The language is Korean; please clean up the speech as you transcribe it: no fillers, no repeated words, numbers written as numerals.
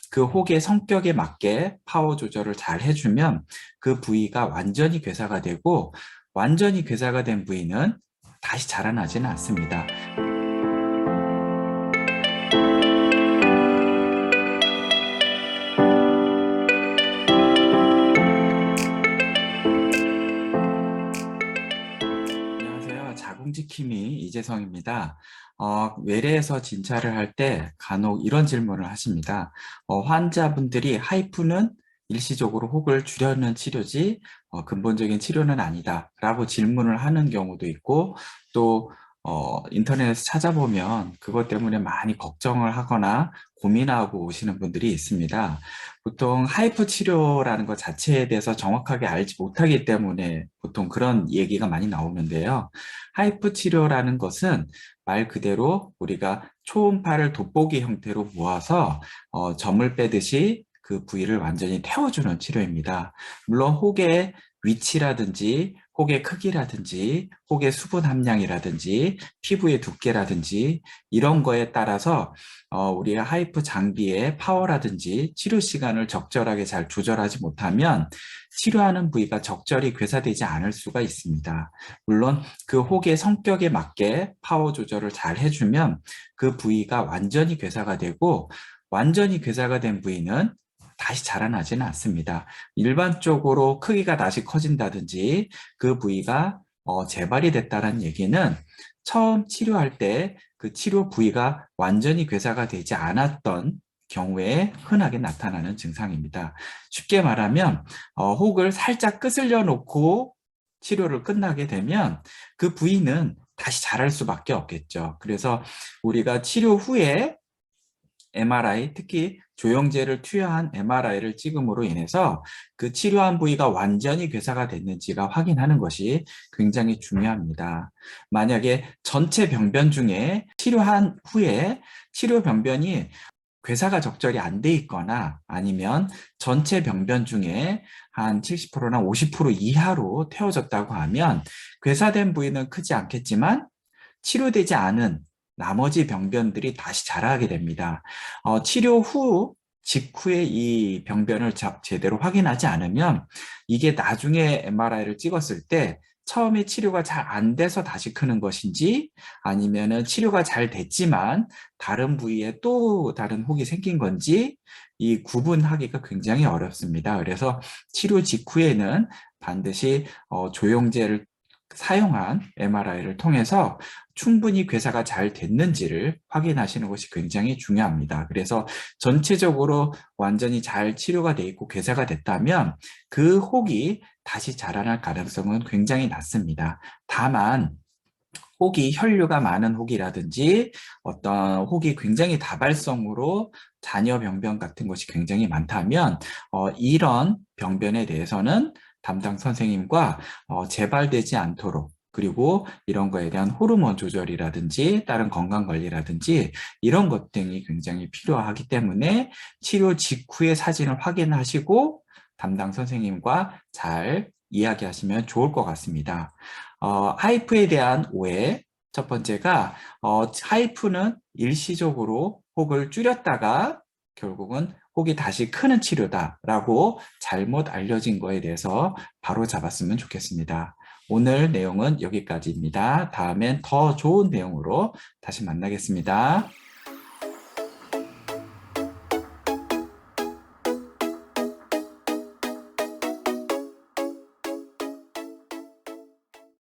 그 혹의 성격에 맞게 파워 조절을 잘 해주면 그 부위가 완전히 괴사가 되고, 완전히 괴사가 된 부위는 다시 자라나지는 않습니다. 안녕하세요. 자궁지킴이 이재성입니다. 외래에서 진찰을 할 때 간혹 이런 질문을 하십니다. 환자분들이 하이프는 일시적으로 혹을 줄여는 치료지 근본적인 치료는 아니다 라고 질문을 하는 경우도 있고, 또 인터넷에서 찾아보면 그것 때문에 많이 걱정을 하거나 고민하고 오시는 분들이 있습니다. 보통 하이프 치료라는 것 자체에 대해서 정확하게 알지 못하기 때문에 보통 그런 얘기가 많이 나오는데요. 하이프 치료라는 것은 말 그대로 우리가 초음파를 돋보기 형태로 모아서 점을 빼듯이 그 부위를 완전히 태워주는 치료입니다. 물론 혹의 위치라든지 혹의 크기라든지 혹의 수분 함량이라든지 피부의 두께라든지 이런 거에 따라서 우리가 하이프 장비의 파워라든지 치료 시간을 적절하게 잘 조절하지 못하면 치료하는 부위가 적절히 괴사되지 않을 수가 있습니다. 물론 그 혹의 성격에 맞게 파워 조절을 잘 해주면 그 부위가 완전히 괴사가 되고, 완전히 괴사가 된 부위는 다시 자라나지는 않습니다. 일반적으로 크기가 다시 커진다든지 그 부위가 재발이 됐다는 얘기는 처음 치료할 때 그 치료 부위가 완전히 괴사가 되지 않았던 경우에 흔하게 나타나는 증상입니다. 쉽게 말하면 혹을 살짝 끄슬려 놓고 치료를 끝나게 되면 그 부위는 다시 자랄 수밖에 없겠죠. 그래서 우리가 치료 후에 MRI, 특히 조영제를 투여한 MRI를 찍음으로 인해서 그 치료한 부위가 완전히 괴사가 됐는지가 확인하는 것이 굉장히 중요합니다. 만약에 전체 병변 중에 치료한 후에 치료 병변이 괴사가 적절히 안 돼 있거나 아니면 전체 병변 중에 한 70%나 50% 이하로 태워졌다고 하면 괴사된 부위는 크지 않겠지만 치료되지 않은 나머지 병변들이 다시 자라게 됩니다. 치료 후, 직후에 이 병변을 제대로 확인하지 않으면 이게 나중에 MRI를 찍었을 때 처음에 치료가 잘 안 돼서 다시 크는 것인지, 아니면은 치료가 잘 됐지만 다른 부위에 또 다른 혹이 생긴 건지 이 구분하기가 굉장히 어렵습니다. 그래서 치료 직후에는 반드시 조영제를 사용한 MRI를 통해서 충분히 괴사가 잘 됐는지를 확인하시는 것이 굉장히 중요합니다. 그래서 전체적으로 완전히 잘 치료가 돼 있고 괴사가 됐다면 그 혹이 다시 자라날 가능성은 굉장히 낮습니다. 다만 혹이 혈류가 많은 혹이라든지 어떤 혹이 굉장히 다발성으로 잔여 병변 같은 것이 굉장히 많다면 이런 병변에 대해서는 담당 선생님과 재발되지 않도록, 그리고 이런 거에 대한 호르몬 조절이라든지 다른 건강관리라든지 이런 것 등이 굉장히 필요하기 때문에 치료 직후에 사진을 확인하시고 담당 선생님과 잘 이야기하시면 좋을 것 같습니다. 하이프에 대한 오해. 첫 번째가 하이프는 일시적으로 혹을 줄였다가 결국은 혹이 다시 크는 치료다라고 잘못 알려진 거에 대해서 바로 잡았으면 좋겠습니다. 오늘 내용은 여기까지입니다. 다음엔 더 좋은 내용으로 다시 만나겠습니다.